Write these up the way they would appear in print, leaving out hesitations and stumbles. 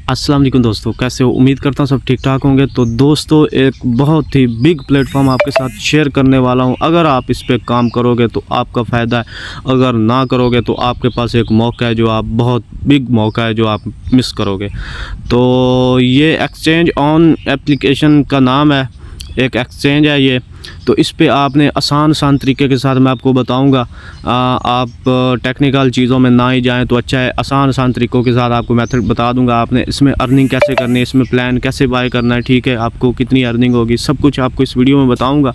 अस्सलाम वालेकुम दोस्तों, कैसे हो? उम्मीद करता हूँ सब ठीक ठाक होंगे। तो दोस्तों, एक बहुत ही बिग प्लेटफॉर्म आपके साथ शेयर करने वाला हूँ। अगर आप इस पे काम करोगे तो आपका फ़ायदा है, अगर ना करोगे तो आपके पास एक मौका है जो आप बहुत बिग मौका है जो आप मिस करोगे। तो ये एक्सचेंज ऑन एप्लीकेशन का नाम है, एक एक्सचेंज है ये। तो इस पे आपने आसान तरीके के साथ मैं आपको बताऊंगा। आप टेक्निकल चीज़ों में ना ही जाएं तो अच्छा है। आसान तरीक़ों के साथ आपको मेथड बता दूंगा। आपने इसमें अर्निंग कैसे करनी है, इसमें प्लान कैसे बाय करना है, ठीक है, आपको कितनी अर्निंग होगी, सब कुछ आपको इस वीडियो में बताऊँगा।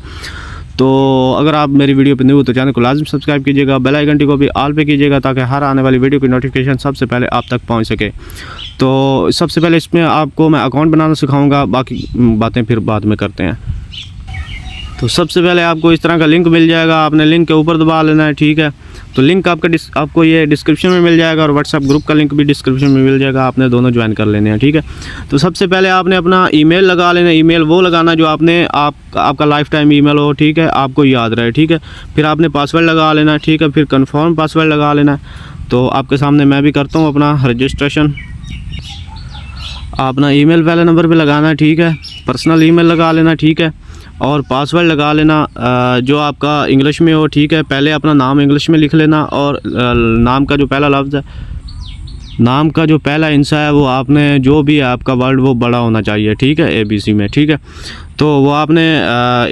तो अगर आप मेरी वीडियो पर न्यू हो तो चैनल को लाजिम सब्सक्राइब कीजिएगा, बेल आइकन को भी ऑल पे कीजिएगा ताकि हर आने वाली वीडियो की नोटिफिकेशन सबसे पहले आप तक पहुंच सके। तो सबसे पहले इसमें आपको मैं अकाउंट बनाना सिखाऊंगा, बाकी बातें फिर बाद में करते हैं। तो सबसे पहले आपको इस तरह का लिंक मिल जाएगा, आपने लिंक के ऊपर दबा लेना है, ठीक है। तो लिंक आपको ये डिस्क्रिप्शन में मिल जाएगा और व्हाट्सएप ग्रुप का लिंक भी डिस्क्रिप्शन में मिल जाएगा, आपने दोनों ज्वाइन कर लेने हैं, ठीक है। तो सबसे पहले आपने अपना ईमेल लगा लेना। ईमेल वो लगाना जो आपका लाइफ टाइम ईमेल हो, ठीक है, आपको याद रहे, ठीक है। फिर आपने पासवर्ड लगा लेना है, ठीक है। फिर कन्फर्म पासवर्ड लगा लेना है। तो आपके सामने मैं भी करता हूँ अपना रजिस्ट्रेशन। अपना ईमेल पहले नंबर पे लगाना है, ठीक है। पर्सनल ईमेल लगा लेना, ठीक है। और पासवर्ड लगा लेना जो आपका इंग्लिश में हो, ठीक है। पहले अपना नाम इंग्लिश में लिख लेना और नाम का जो पहला लफ्ज़ है, नाम का जो पहला हिस्सा है वो आपने जो भी है आपका वर्ड वो बड़ा होना चाहिए, ठीक है, ABC में, ठीक है। तो वो आपने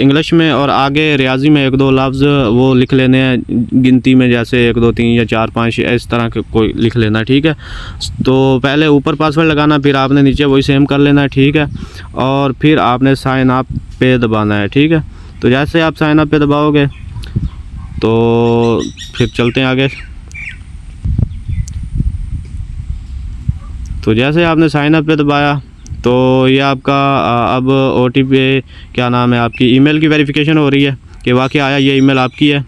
इंग्लिश में और आगे रियाजी में एक दो लफ्ज़ वो लिख लेने हैं गिनती में, जैसे 1 2 3 या 4 5 इस तरह के कोई लिख लेना, ठीक है। तो पहले ऊपर पासवर्ड लगाना, फिर आपने नीचे वही सेम कर लेना है, ठीक है। और फिर आपने साइन अप पे दबाना है, ठीक है। तो जैसे आप साइन अप पे दबाओगे तो फिर चलते हैं आगे। तो जैसे आपने साइन अप पे दबाया तो ये आपका अब OTP क्या नाम है, आपकी ईमेल की वेरिफिकेशन हो रही है कि वाकई आया ये ईमेल आपकी है।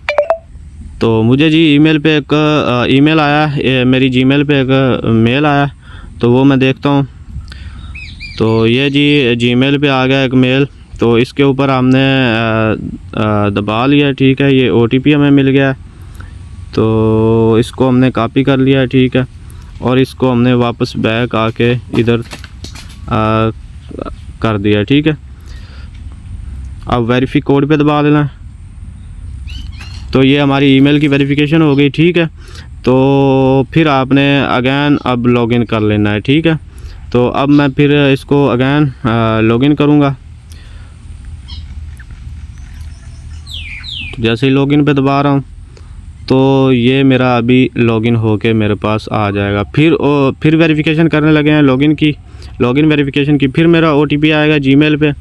तो मुझे जी ईमेल पे एक ईमेल आया, मेरी जीमेल पे एक मेल आया, तो वो मैं देखता हूँ। तो ये जी जीमेल पे आ गया एक मेल, तो इसके ऊपर हमने दबा लिया, ठीक है। ये OTP हमें मिल गया, तो इसको हमने कॉपी कर लिया, ठीक है। और इसको हमने वापस बैक आके इधर कर दिया, ठीक है। अब वेरीफाई कोड पे दबा लेना। तो ये हमारी ईमेल की वेरिफिकेशन हो गई, ठीक है। तो फिर आपने अगेन अब लॉगिन कर लेना है, ठीक है। तो अब मैं फिर इसको अगेन लॉगिन करूँगा। जैसे ही लॉगिन पे दबा रहा हूँ तो ये मेरा अभी लॉगिन होके मेरे पास आ जाएगा। फिर वेरिफिकेशन करने लगे हैं लॉगिन वेरिफिकेशन की, फिर मेरा OTP आएगा जीमेल पे।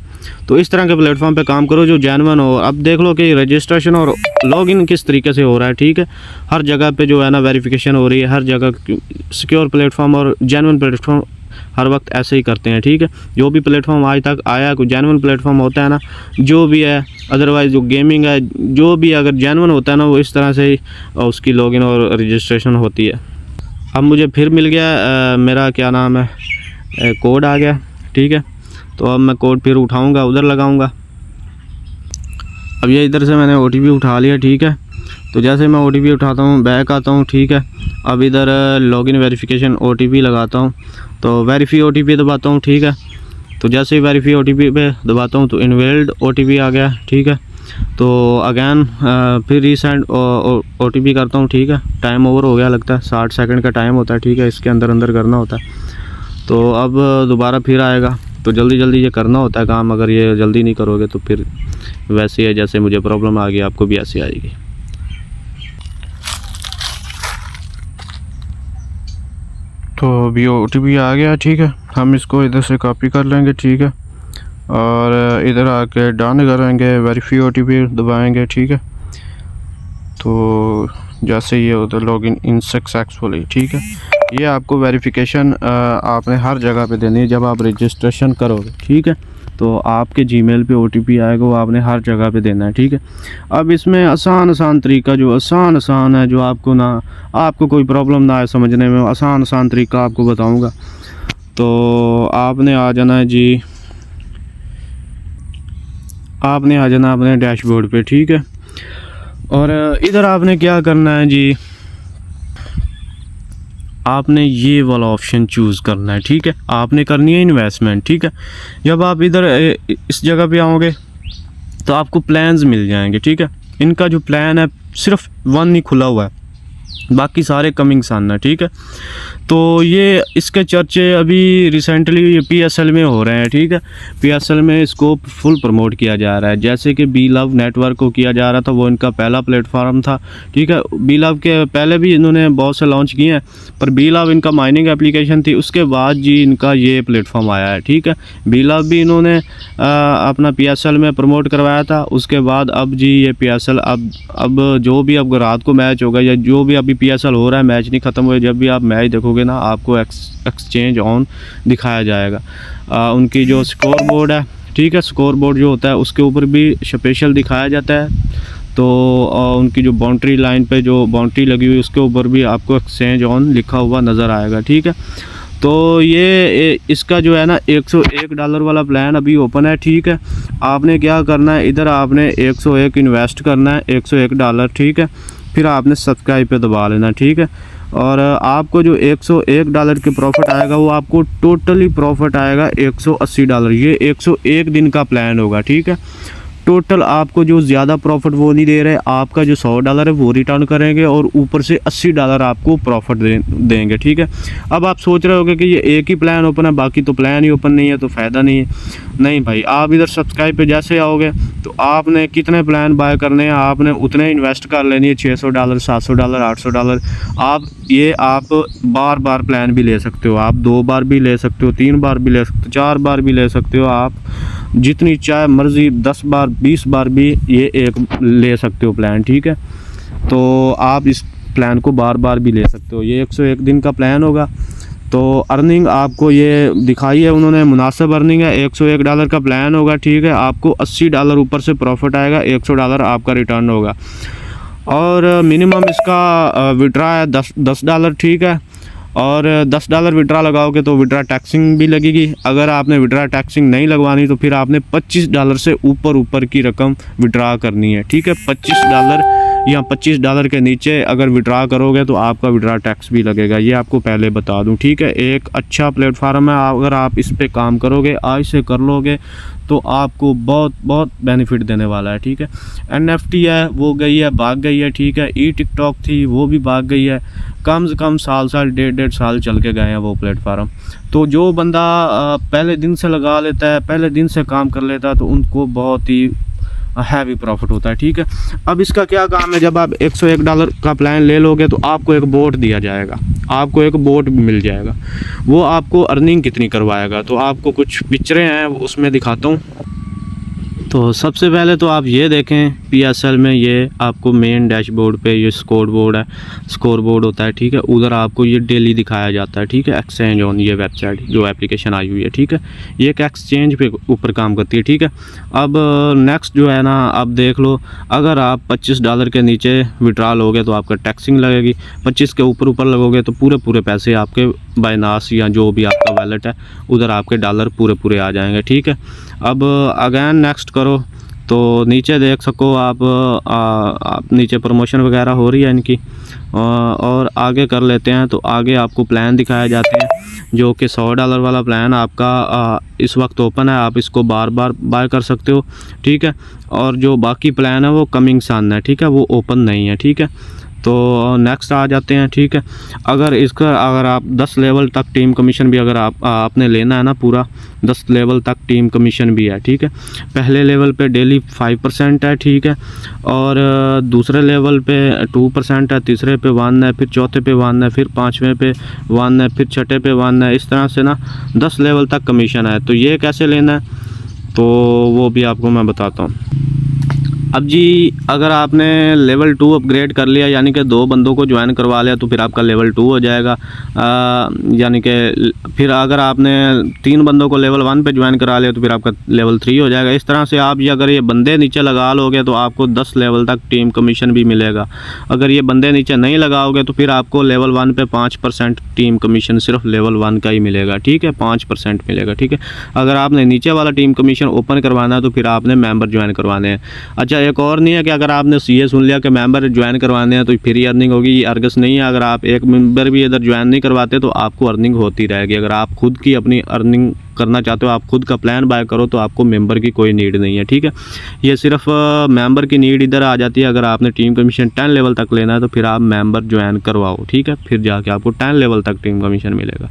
तो इस तरह के प्लेटफॉर्म पे काम करो जो जेन्युइन हो। अब देख लो कि रजिस्ट्रेशन और लॉगिन किस तरीके से हो रहा है, ठीक है। हर जगह पे जो है ना वेरिफिकेशन हो रही है, हर जगह सिक्योर प्लेटफॉर्म और जेन्युइन प्लेटफॉर्म हर वक्त ऐसे ही करते हैं, ठीक है। जो भी प्लेटफॉर्म आज तक आया कोई जेन्युइन प्लेटफॉर्म होता है ना, जो भी है, अदरवाइज़ जो गेमिंग है, जो भी अगर जेन्युइन होता है ना, वो इस तरह से ही उसकी लॉगिन और रजिस्ट्रेशन होती है। अब मुझे फिर मिल गया मेरा क्या नाम है कोड आ गया, ठीक है। तो अब मैं कोड फिर उठाऊंगा, उधर लगाऊंगा। अब ये इधर से मैंने OTP उठा लिया, ठीक है। तो जैसे मैं OTP उठाता हूँ बैक आता हूँ, ठीक है। अब इधर लॉगिन वेरिफिकेशन OTP लगाता हूँ, तो वेरीफाई OTP दबाता हूँ, ठीक है। तो जैसे ही वेरीफाई OTP पे दबाता हूँ तो इनवैलिड OTP आ गया, ठीक है। तो अगेन फिर रीसेंड OTP करता हूँ, ठीक है। टाइम ओवर हो गया लगता है, 60 सेकंड का टाइम होता है, ठीक है। इसके अंदर करना होता है। तो अब दोबारा फिर आएगा, तो जल्दी ये करना होता है काम। अगर ये जल्दी नहीं करोगे तो फिर वैसे है जैसे मुझे प्रॉब्लम आ गई, आपको भी ऐसी आएगी। तो अभी OTP आ गया, ठीक है। हम इसको इधर से कॉपी कर लेंगे, ठीक है। और इधर आके डन करेंगे, वेरीफाई OTP दबाएंगे, ठीक है। तो जैसे ये उधर लॉगिन इन सक्सेसफुली, ठीक है। ये आपको वेरिफिकेशन आपने हर जगह पे देनी है जब आप रजिस्ट्रेशन करोगे, ठीक है। तो आपके जीमेल पे OTP आएगा, वो आपने हर जगह पे देना है, ठीक है। अब इसमें आसान तरीका जो आसान है, जो आपको कोई प्रॉब्लम ना आए समझने में, आसान तरीका आपको बताऊंगा। तो आपने आ जाना है जी, आपने आ जाना अपने डैशबोर्ड पे, ठीक है। और इधर आपने क्या करना है जी, आपने ये वाला ऑप्शन चूज़ करना है, ठीक है। आपने करनी है इन्वेस्टमेंट, ठीक है। जब आप इधर इस जगह पे आओगे तो आपको प्लान्स मिल जाएंगे, ठीक है। इनका जो प्लान है सिर्फ 1 ही खुला हुआ है, बाकी सारे कमिंग सन है, ठीक है। तो ये इसके चर्चे अभी रिसेंटली PSL में हो रहे हैं, ठीक है। PSL में इसको फुल प्रमोट किया जा रहा है, जैसे कि बी लव नेटवर्क को किया जा रहा था, वो इनका पहला प्लेटफॉर्म था, ठीक है। बी लव के पहले भी इन्होंने बहुत से लॉन्च किए हैं, पर बी लव इनका माइनिंग एप्लीकेशन थी, उसके बाद जी इनका ये प्लेटफॉर्म आया है, ठीक है। बी लव भी इन्होंने अपना PSL में प्रमोट करवाया था, उसके बाद अब जी ये PSL अब जो भी अब रात को मैच होगा या जो भी अभी PSL हो रहा है, मैच नहीं ख़त्म हुए, जब भी आप मैच देखोगे ना आपको एक्सचेंज ऑन दिखाया जाएगा। उनकी जो स्कोर बोर्ड है, ठीक है, स्कोर बोर्ड जो होता है उसके ऊपर भी स्पेशल दिखाया जाता है। तो उनकी जो बाउंड्री लाइन पे जो बाउंड्री लगी हुई उसके ऊपर भी आपको एक्सचेंज ऑन लिखा हुआ नज़र आएगा, ठीक है। तो ये इसका जो है ना $101 वाला प्लान अभी ओपन है, ठीक है। आपने क्या करना है, इधर आपने 101 इन्वेस्ट करना है, $101, ठीक है। फिर आपने सब्सक्राइब पे दबा लेना, ठीक है। और आपको जो $101 के प्रॉफिट आएगा वो आपको टोटली प्रॉफिट आएगा $180। ये 101 दिन का प्लान होगा, ठीक है। टोटल आपको जो ज़्यादा प्रॉफिट वो नहीं दे रहे, आपका जो $100 है वो रिटर्न करेंगे और ऊपर से $80 आपको प्रॉफिट देंगे, ठीक है। अब आप सोच रहे होगे कि ये एक ही प्लान ओपन है, बाकी तो प्लान ही ओपन नहीं है, तो फ़ायदा नहीं है। नहीं भाई, आप इधर सब्सक्राइब पे जैसे आओगे तो आपने कितने प्लान बाय करने हैं, आपने उतने इन्वेस्ट कर लेनी है, $600, $700, $800। आप बार बार प्लान भी ले सकते हो, आप 2 बार भी ले सकते हो, 3 बार भी ले सकते हो, 4 बार भी ले सकते हो, आप जितनी चाहे मर्ज़ी 10 बार 20 बार भी ये एक ले सकते हो प्लान, ठीक है। तो आप इस प्लान को बार बार भी ले सकते हो। ये 101 दिन का प्लान होगा। तो अर्निंग आपको ये दिखाई है उन्होंने, मुनासिब अर्निंग है, $101 का प्लान होगा, ठीक है। आपको $80 ऊपर से प्रॉफिट आएगा, $100 आपका रिटर्न होगा। और मिनिमम इसका विड्रा है $10, ठीक है। और $10 विड्रा लगाओगे तो विड्रा टैक्सिंग भी लगेगी। अगर आपने विड्रा टैक्सिंग नहीं लगवानी तो फिर आपने $25 से ऊपर की रकम विड्रा करनी है, ठीक है। $25 या $25 के नीचे अगर विड्रा करोगे तो आपका विड्रा टैक्स भी लगेगा, ये आपको पहले बता दूं, ठीक है। एक अच्छा प्लेटफार्म है, अगर आप इस पे काम करोगे, आज से कर लोगे तो आपको बहुत बहुत बेनिफिट देने वाला है, ठीक है। NFT है वो गई है, भाग गई है, ठीक है। टिकटॉक थी वो भी भाग गई है, कम से कम साल 1.5 साल चल के गए हैं वो प्लेटफार्म। तो जो बंदा पहले दिन से लगा लेता है, पहले दिन से काम कर लेता है, तो उनको बहुत ही हैवी प्रॉफिट होता है, ठीक है। अब इसका क्या काम है, जब आप $101 का प्लान ले लोगे तो आपको एक बोट दिया जाएगा, आपको एक बोट मिल जाएगा। वो आपको अर्निंग कितनी करवाएगा, तो आपको कुछ पिक्चरें हैं उसमें दिखाता हूँ। तो सबसे पहले तो आप ये देखें, PSL में ये आपको मेन डैशबोर्ड पे ये स्कोर बोर्ड होता है, ठीक है। उधर आपको ये डेली दिखाया जाता है, ठीक है। एक्सचेंज ऑन ये वेबसाइट जो एप्लीकेशन आई हुई है, ठीक है। ये एक एक्सचेंज पे ऊपर काम करती है, ठीक है। अब नेक्स्ट जो है ना, अब देख लो, अगर आप $25 के नीचे विड्रा लोगे तो आपका टैक्सिंग लगेगी, 25 के ऊपर लगोगे तो पूरे पैसे आपके बाइनास या जो भी आपका वैलेट है उधर आपके डॉलर पूरे आ जाएंगे, ठीक है। अब अगेन नेक्स्ट करो तो नीचे देख सको आप नीचे प्रमोशन वगैरह हो रही है इनकी। और आगे कर लेते हैं तो आगे आपको प्लान दिखाए जाते हैं, जो कि $100 वाला प्लान आपका इस वक्त ओपन है, आप इसको बार बार बाय कर सकते हो, ठीक है। और जो बाकी प्लान है वो कमिंग सन है, ठीक है, वो ओपन नहीं है, ठीक है। तो नेक्स्ट आ जाते हैं, ठीक है। अगर आप 10 लेवल तक टीम कमीशन भी अगर आपने लेना है ना, पूरा 10 लेवल तक टीम कमीशन भी है, ठीक है। पहले लेवल पे डेली 5% है, ठीक है। और दूसरे लेवल पे 2% है, तीसरे पे 1 है, फिर चौथे पे 1 है, फिर 5वें पे 1 है, फिर छठे पे 1 है। इस तरह से ना 10 लेवल तक कमीशन है। तो ये कैसे लेना है तो वो भी आपको मैं बताता हूँ। अब जी अगर आपने लेवल 2 अपग्रेड कर लिया, यानी कि 2 बंदों को ज्वाइन करवा लिया, तो फिर आपका लेवल 2 हो जाएगा। यानी कि फिर अगर आपने 3 बंदों को लेवल 1 पे ज्वाइन करा लिया तो फिर आपका लेवल 3 हो जाएगा। इस तरह से आप अगर ये बंदे नीचे लगा लोगे तो आपको 10 लेवल तक टीम कमीशन भी मिलेगा। अगर ये बंदे नीचे नहीं लगाओगे तो फिर आपको लेवल 1 पे 5% टीम कमीशन सिर्फ लेवल 1 का ही मिलेगा, ठीक है, 5% मिलेगा, ठीक है। अगर आपने नीचे वाला टीम कमीशन ओपन करवाना है तो फिर आपने मेंबर ज्वाइन करवाने हैं। अच्छा, एक और नहीं है कि अगर आपने ये सुन लिया कि मेंबर ज्वाइन करवाने हैं तो फ्री अर्निंग होगी, ये अर्गस नहीं है। अगर आप एक मेंबर भी इधर ज्वाइन नहीं करवाते तो आपको अर्निंग होती रहेगी। अगर आप खुद की अपनी अर्निंग करना चाहते हो, आप खुद का प्लान बाय करो, तो आपको मेंबर की कोई नीड नहीं है, ठीक है। ये सिर्फ मेंबर की नीड इधर आ जाती है। अगर आपने टीम कमीशन 10 लेवल तक लेना है तो फिर आप मेंबर ज्वाइन करवाओ, ठीक है, फिर जाके आपको 10 लेवल तक टीम कमीशन मिलेगा।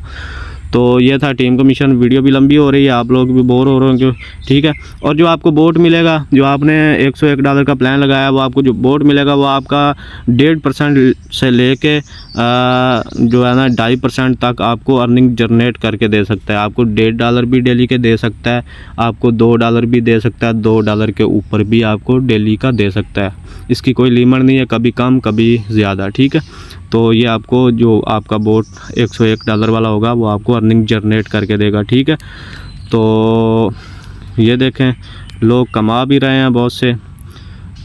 तो ये था टीम कमीशन। वीडियो भी लंबी हो रही है, आप लोग भी बोर हो रहे होंगे, ठीक है। और जो आपको बोट मिलेगा, जो आपने $101 का प्लान लगाया, वो आपको जो बोट मिलेगा वो आपका 1.5% से लेके जो है ना 2.5% तक आपको अर्निंग जनरेट करके दे सकता है। आपको $1.5 भी डेली के दे सकता है, आपको $2 भी दे सकता है, $2 के ऊपर भी आपको डेली का दे सकता है। इसकी कोई लिमिट नहीं है, कभी कम कभी ज़्यादा, ठीक है। तो ये आपको जो आपका बोट $101 वाला होगा वो आपको अर्निंग जनरेट करके देगा, ठीक है। तो ये देखें, लोग कमा भी रहे हैं बहुत से।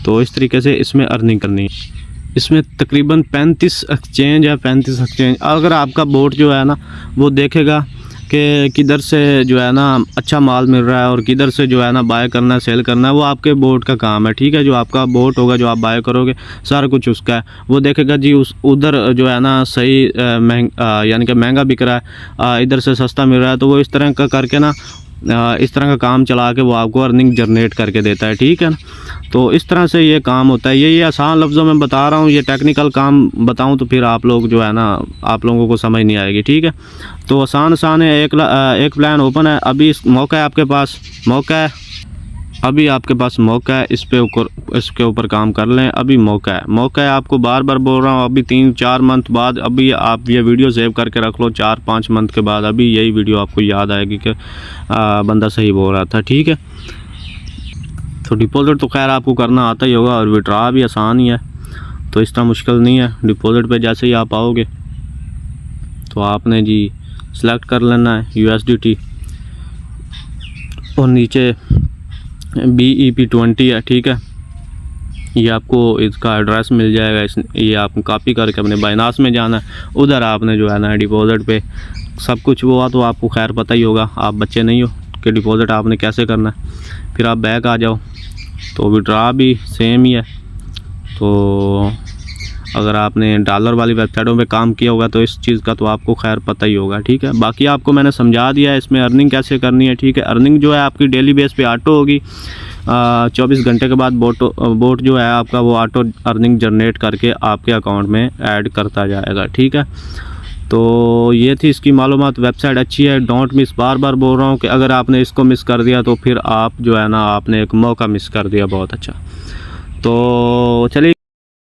तो इस तरीके से इसमें अर्निंग करनी है। इसमें तकरीबन 35 एक्सचेंज है, 35 एक्सचेंज। अगर आपका बोट जो है ना वो देखेगा कि किधर से जो है ना अच्छा माल मिल रहा है और किधर से जो है ना बाय करना है, सेल करना है, वो आपके बोट का काम है, ठीक है। जो आपका बोट होगा, जो आप बाय करोगे, सारा कुछ उसका है। वो देखेगा जी उस उधर जो है ना सही यानी कि महंगा बिक रहा है, इधर से सस्ता मिल रहा है, तो वो इस तरह का करके ना इस तरह का काम चला के वो आपको अर्निंग जनरेट करके देता है, ठीक है ना। तो इस तरह से ये काम होता है। ये आसान लफ्ज़ों में बता रहा हूँ, ये टेक्निकल काम बताऊँ तो फिर आप लोग जो है ना आप लोगों को समझ नहीं आएगी, ठीक है। तो आसान है। एक प्लान ओपन है, अभी इस मौका है आपके पास, मौका है अभी आपके पास, मौका है। इसके ऊपर काम कर लें, अभी मौका है। आपको बार बार बोल रहा हूँ, अभी 3-4 मंथ बाद, अभी आप ये वीडियो सेव करके रख लो, 4-5 मंथ के बाद अभी यही वीडियो आपको याद आएगी कि बंदा सही बोल रहा था, ठीक है। तो डिपॉजिट तो खैर आपको करना आता ही होगा, और विड्रॉ भी आसान ही है, तो इस तरह मुश्किल नहीं है। डिपॉजिट पे जैसे ही आप आओगे तो आपने जी सेलेक्ट कर लेना है USDT, और नीचे BEP20 है, ठीक है। ये आपको इसका एड्रेस मिल जाएगा, ये आप कॉपी करके अपने बाइनास में जाना है, उधर आपने जो है ना डिपॉजिट पे सब कुछ हुआ तो आपको खैर पता ही होगा, आप बच्चे नहीं हो कि डिपॉजिट आपने कैसे करना है। फिर आप बैक आ जाओ, तो विड्रॉ भी सेम ही है। तो अगर आपने डॉलर वाली वेबसाइटों पे काम किया होगा तो इस चीज़ का तो आपको खैर पता ही होगा, ठीक है। बाकी आपको मैंने समझा दिया है इसमें अर्निंग कैसे करनी है, ठीक है। अर्निंग जो है आपकी डेली बेस पे ऑटो होगी, 24 घंटे के बाद बोट जो है आपका वो ऑटो अर्निंग जनरेट करके आपके अकाउंट में ऐड करता जाएगा, ठीक है। तो ये थी इसकी मालूमात। वेबसाइट अच्छी है, डोंट मिस। बार बार बोल रहा हूँ कि अगर आपने इसको मिस कर दिया तो फिर आप जो है ना आपने एक मौका मिस कर दिया बहुत अच्छा। तो चलिए।